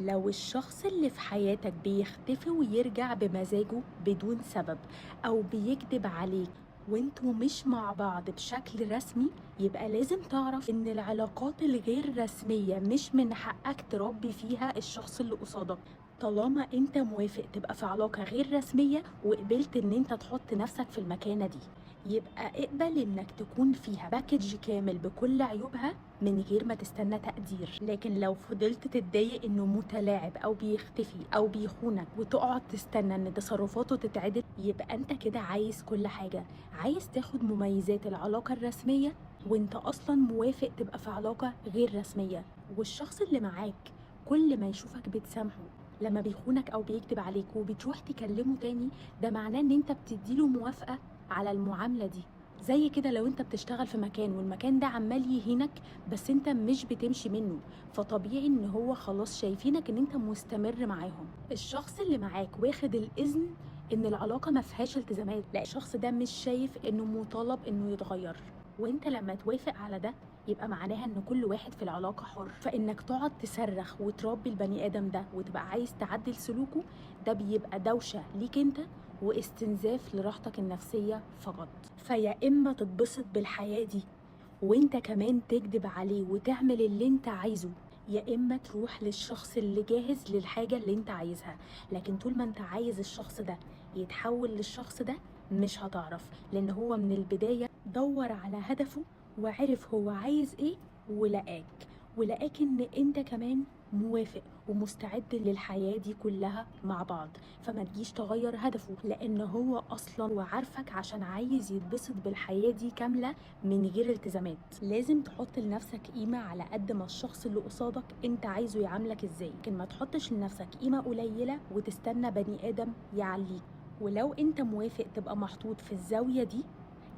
لو الشخص اللي في حياتك بيختفي ويرجع بمزاجه بدون سبب أو بيكذب عليك وانتوا مش مع بعض بشكل رسمي، يبقى لازم تعرف ان العلاقات الغير رسمية مش من حقك تربي فيها الشخص اللي قصادك. طالما انت موافق تبقى في علاقة غير رسمية وقبلت ان انت تحط نفسك في المكانة دي، يبقى اقبل انك تكون فيها باكج كامل بكل عيوبها من غير ما تستنى تقدير. لكن لو فضلت تتضايق انه متلاعب او بيختفي او بيخونك وتقعد تستنى ان تصرفاته تتعدل، يبقى انت كده عايز كل حاجة، عايز تاخد مميزات العلاقة الرسمية وانت اصلا موافق تبقى في علاقة غير رسمية. والشخص اللي معاك كل ما يشوفك بتسامحه لما بيخونك او بيكذب عليك وبتروح تكلمه تاني، ده معناه ان انت بتديله موافقة على المعاملة دي. زي كده لو انت بتشتغل في مكان والمكان ده عمال يهينك بس انت مش بتمشي منه، فطبيعي ان هو خلاص شايفينك ان انت مستمر معاهم. الشخص اللي معاك واخد الاذن ان العلاقة ما فيهاش التزامات، لا الشخص ده مش شايف انه مطالب انه يتغير. وانت لما توافق على ده يبقى معناها ان كل واحد في العلاقة حر، فانك تقعد تصرخ وتربي البني ادم ده وتبقى عايز تعدل سلوكه، ده بيبقى دوشة ليك انت واستنزاف لراحتك النفسية فقط. فيا إما تتبسط بالحياة دي وانت كمان تكذب عليه وتعمل اللي انت عايزه، يا إما تروح للشخص اللي جاهز للحاجة اللي انت عايزها. لكن طول ما انت عايز الشخص ده يتحول للشخص ده مش هتعرف، لأن هو من البداية دور على هدفه وعرف هو عايز ايه ولقاك ان انت كمان موافق ومستعد للحياة دي كلها مع بعض. فما تجيش تغير هدفه لان هو اصلا وعارفك عشان عايز يتبسط بالحياة دي كاملة من غير التزامات. لازم تحط لنفسك قيمة على قد ما الشخص اللي قصادك انت عايزه يعاملك ازاي، لكن ما تحطش لنفسك قيمة قليلة وتستنى بني ادم يعليك. ولو انت موافق تبقى محطوط في الزاوية دي،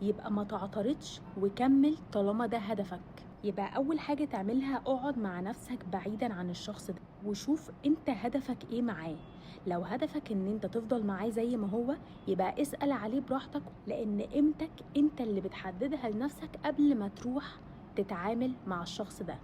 يبقى ما تعترضش وكمل طالما ده هدفك. يبقى أول حاجة تعملها اقعد مع نفسك بعيدا عن الشخص ده وشوف انت هدفك ايه معاه. لو هدفك ان انت تفضل معاه زي ما هو، يبقى اسأل عليه براحتك، لان قيمتك انت اللي بتحددها لنفسك قبل ما تروح تتعامل مع الشخص ده.